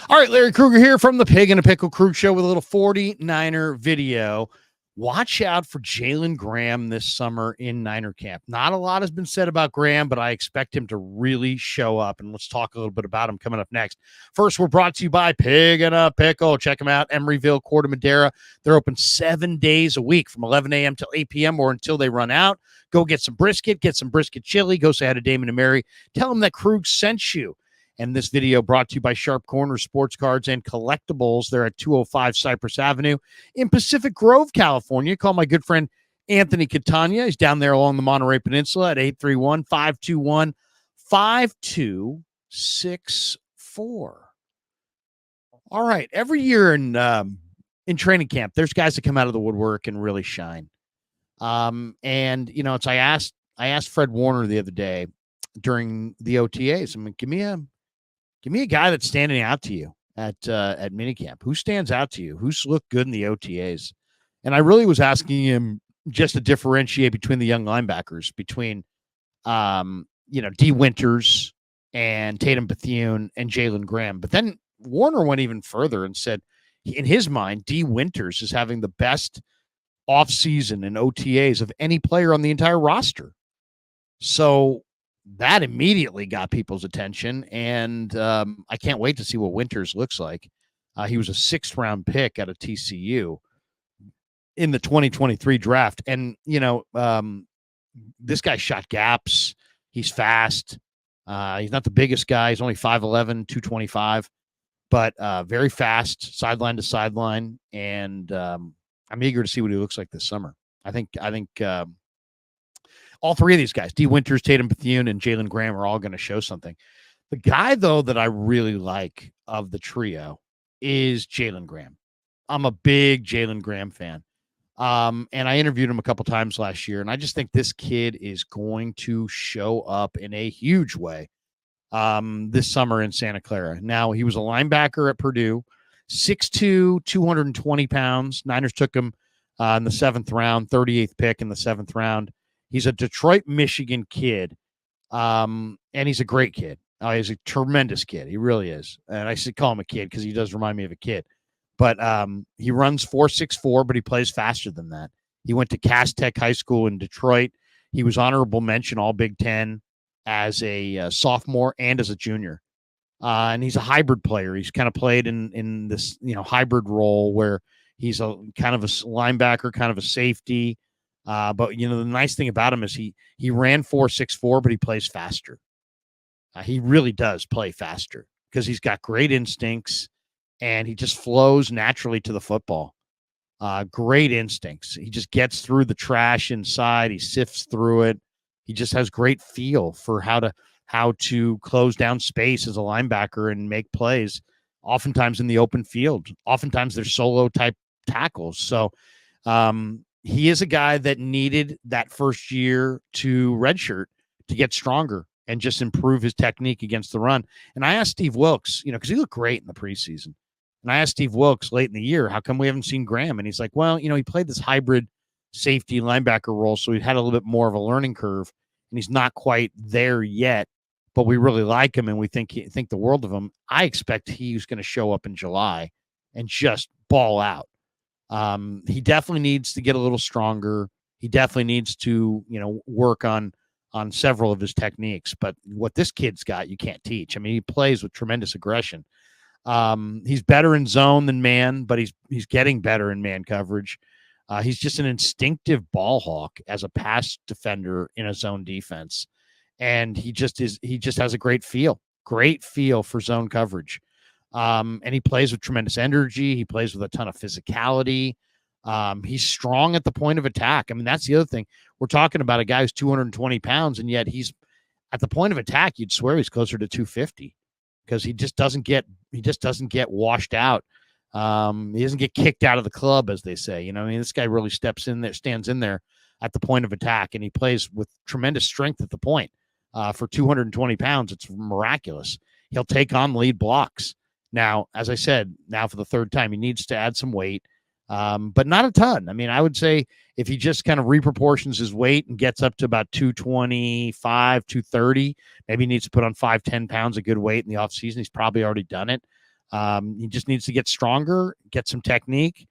All right, Larry Krueger here from the Pig and a Pickle Crew Show with a little 49er video. Watch out for Jalen Graham this summer in Niner camp. Not a lot has been said about Graham, but I expect him to really show up, and let's talk a little bit about him coming up next. First, we're brought to you by Pig and a Pickle. Check them out, Emeryville, Corte Madera. They're open 7 days a week from 11 a.m. till 8 p.m. or until they run out. Go get some brisket chili. Go say hi to Damon and Mary. Tell them that Krug sent you. And this video brought to you by Sharp Corner Sports Cards and Collectibles. They're at 205 Cypress Avenue in Pacific Grove, California. Call my good friend Anthony Catania. He's down there along the Monterey Peninsula at 831-521-5264. All right. Every year in training camp, there's guys that come out of the woodwork and really shine. And you know, I asked Fred Warner the other day during the OTAs. I mean, give me a guy that's standing out to you at minicamp. Who stands out to you? Who's looked good in the OTAs? And I really was asking him just to differentiate between the young linebackers, between D. Winters and Tatum Bethune and Jalen Graham. But then Warner went even further and said, in his mind, D. Winters is having the best offseason and OTAs of any player on the entire roster. So that immediately got people's attention, and I can't wait to see what Winters looks like. He was a 6th-round pick out of TCU in the 2023 draft, and this guy shot gaps. He's fast. He's not the biggest guy. He's only 5'11", 225, but very fast, sideline to sideline, and I'm eager to see what he looks like this summer. I think all three of these guys, D. Winters, Tatum Bethune, and Jalen Graham, are all going to show something. The guy, though, that I really like of the trio is Jalen Graham. I'm a big Jalen Graham fan. And I interviewed him a couple times last year, and I just think this kid is going to show up in a huge way this summer in Santa Clara. Now, he was a linebacker at Purdue, 6'2", 220 pounds. Niners took him in the 7th round, 38th pick in the 7th round. He's a Detroit, Michigan kid, and he's a great kid. He's a tremendous kid. He really is. And I should call him a kid because he does remind me of a kid. But he runs 4.64, but he plays faster than that. He went to Cass Tech High School in Detroit. He was honorable mention All Big Ten as a sophomore and as a junior. And he's a hybrid player. He's kind of played in this hybrid role where he's a kind of a linebacker, kind of a safety. But the nice thing about him is he ran 4.64, but he plays faster. He really does play faster because he's got great instincts and he just flows naturally to the football. Great instincts. He just gets through the trash inside. He sifts through it. He just has great feel for how to close down space as a linebacker and make plays, oftentimes in the open field. Oftentimes they're solo type tackles. So, he is a guy that needed that first year to redshirt to get stronger and just improve his technique against the run. And I asked Steve Wilks, because he looked great in the preseason. And I asked Steve Wilks late in the year, how come we haven't seen Graham? And he's like, well, he played this hybrid safety linebacker role, so he had a little bit more of a learning curve, and he's not quite there yet. But we really like him, and we think the world of him. I expect he's going to show up in July and just ball out. He definitely needs to get a little stronger. He definitely needs to, work on several of his techniques. But what this kid's got, you can't teach. I mean, he plays with tremendous aggression. He's better in zone than man, but he's getting better in man coverage. He's just an instinctive ball hawk as a pass defender in a zone defense. And he just has a great feel for zone coverage. And he plays with tremendous energy. He plays with a ton of physicality. He's strong at the point of attack. I mean, that's the other thing. We're talking about a guy who's 220 pounds, and yet he's at the point of attack. You'd swear he's closer to 250 because he just doesn't get washed out. He doesn't get kicked out of the club, as they say. This guy really stands in there at the point of attack, and he plays with tremendous strength at the point. For 220 pounds, it's miraculous. He'll take on lead blocks. Now, as I said, for the third time, he needs to add some weight, but not a ton. I mean, I would say if he just kind of reproportions his weight and gets up to about 225, 230, maybe he needs to put on 5-10 pounds of good weight in the offseason. He's probably already done it. He just needs to get stronger, get some technique,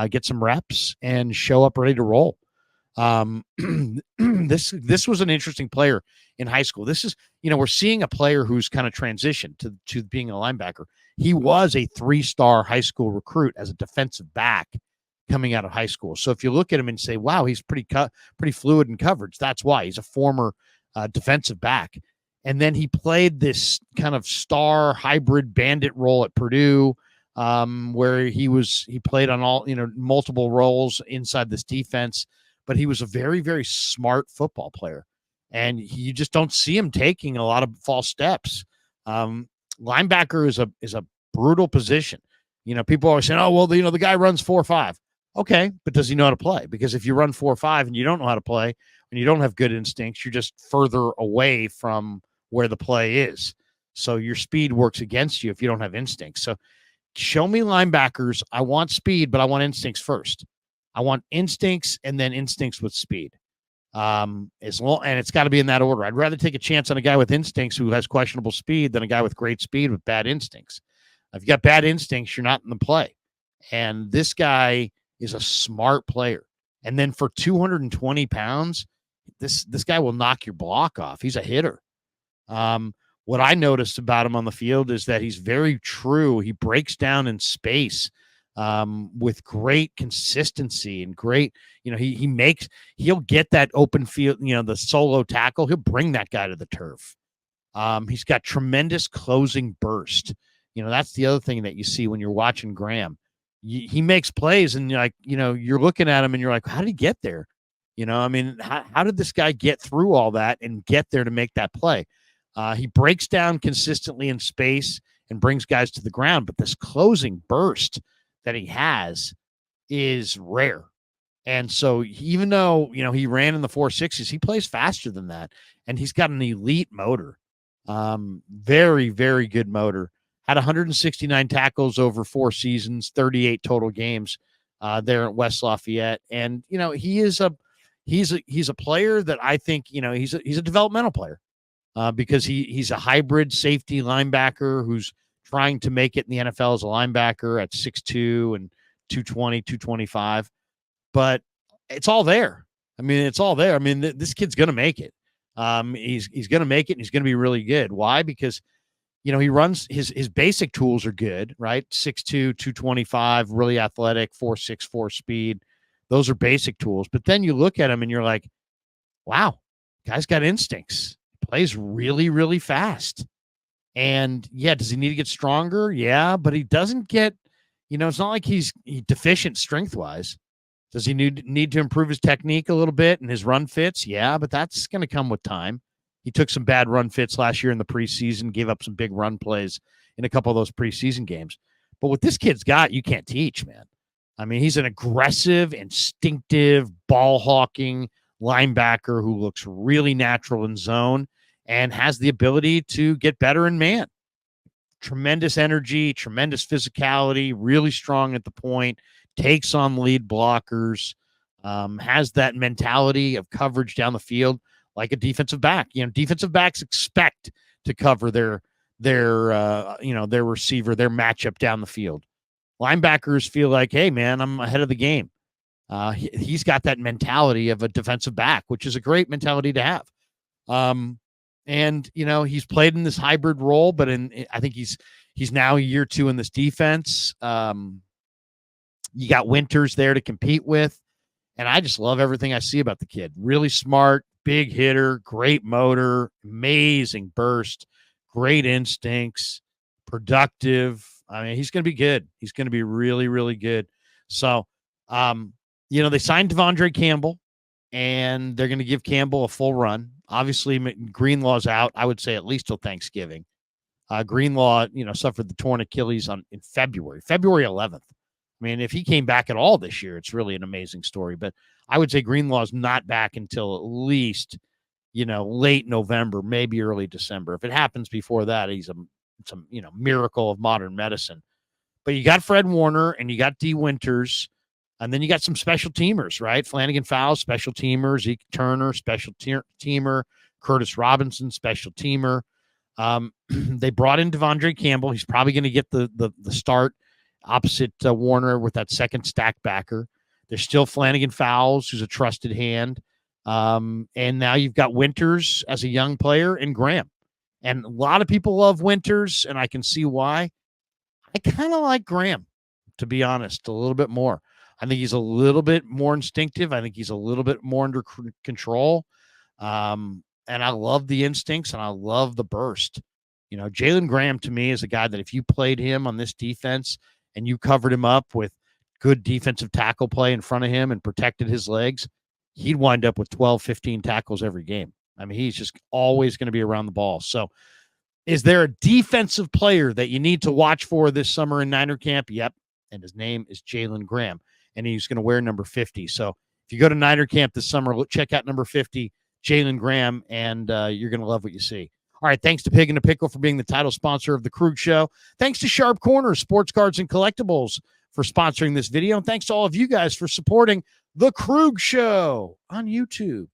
get some reps, and show up ready to roll. This was an interesting player in high school. This is, we're seeing a player who's kind of transitioned to being a linebacker. He was a 3-star high school recruit as a defensive back coming out of high school. So if you look at him and say, wow, he's pretty fluid in coverage, that's why. He's a former defensive back. And then he played this kind of star hybrid bandit role at Purdue, where he played on all, multiple roles inside this defense, but he was a very, very smart football player. And you just don't see him taking a lot of false steps. Linebacker is a brutal position. People always saying, oh, well, the guy runs 4.5. Okay, but does he know how to play? Because if you run 4.5 and you don't know how to play and you don't have good instincts, you're just further away from where the play is. So your speed works against you if you don't have instincts. So show me linebackers. I want speed, but I want instincts first. I want instincts and then instincts with speed. And it's got to be in that order. I'd rather take a chance on a guy with instincts who has questionable speed than a guy with great speed with bad instincts. If you got bad instincts, you're not in the play. And this guy is a smart player. And then for 220 pounds, this guy will knock your block off. He's a hitter. What I noticed about him on the field is that he's very true. He breaks down in space with great consistency and great, he'll get that open field, the solo tackle. He'll bring that guy to the turf. He's got tremendous closing burst. That's the other thing that you see when you're watching Graham. He makes plays and you're looking at him and you're like, how did he get there? How did this guy get through all that and get there to make that play? He breaks down consistently in space and brings guys to the ground, but this closing burst that he has is rare. And so even though, he ran in the 4.6s, he plays faster than that. And he's got an elite motor. Very, very good motor. Had 169 tackles over 4 seasons, 38 total games there at West Lafayette. And, he's a player that I think, he's a developmental player because he's a hybrid safety linebacker who's trying to make it in the NFL as a linebacker at 6'2" and 220, 225. But it's all there. It's all there. This kid's going to make it. He's going to make it, and he's going to be really good. Why? Because he runs his basic tools are good, right? 6'2", 225, really athletic, 4.64 speed. Those are basic tools. But then you look at him and you're like, wow, guy's got instincts. Plays really, really fast. And yeah, does he need to get stronger? Yeah, but he doesn't get, it's not like he's deficient strength-wise. Does he need to improve his technique a little bit and his run fits? Yeah, but that's going to come with time. He took some bad run fits last year in the preseason, gave up some big run plays in a couple of those preseason games. But what this kid's got, you can't teach, man. He's an aggressive, instinctive, ball-hawking linebacker who looks really natural in zone and has the ability to get better in man. Tremendous energy, tremendous physicality, really strong at the point, takes on lead blockers, has that mentality of coverage down the field like a defensive back. Defensive backs expect to cover their receiver, their matchup down the field. Linebackers feel like, hey, man, I'm ahead of the game. He's got that mentality of a defensive back, which is a great mentality to have. And he's played in this hybrid role, but I think he's now year 2 in this defense. You got Winters there to compete with, and I just love everything I see about the kid. Really smart, big hitter, great motor, amazing burst, great instincts, productive. He's going to be good. He's going to be really, really good. So, they signed Devondre Campbell, and they're going to give Campbell a full run. Obviously, Greenlaw's out, I would say, at least till Thanksgiving. Greenlaw, suffered the torn Achilles in February 11th. If he came back at all this year, it's really an amazing story. But I would say Greenlaw's not back until at least, late November, maybe early December. If it happens before that, he's some miracle of modern medicine. But you got Fred Warner and you got D. Winters. And then you got some special teamers, right? Flanagan Fowles, special teamer. Zeke Turner, special teamer. Curtis Robinson, special teamer. They brought in Devondre Campbell. He's probably going to get the start opposite Warner with that second stack backer. There's still Flanagan Fowles, who's a trusted hand. And now you've got Winters as a young player and Graham. And a lot of people love Winters, and I can see why. I kind of like Graham, to be honest, a little bit more. I think he's a little bit more instinctive. I think he's a little bit more under control. And I love the instincts and I love the burst. You know, Jalen Graham to me is a guy that if you played him on this defense and you covered him up with good defensive tackle play in front of him and protected his legs, he'd wind up with 12, 15 tackles every game. I mean, he's just always going to be around the ball. So is there a defensive player that you need to watch for this summer in Niner camp? Yep. And his name is Jalen Graham, and he's going to wear number 50. So if you go to Niner camp this summer, check out number 50, Jalen Graham, and you're going to love what you see. All right, thanks to Pig and a Pickle for being the title sponsor of the Krug Show. Thanks to Sharp Corners, Sports Cards and Collectibles for sponsoring this video. And thanks to all of you guys for supporting the Krug Show on YouTube.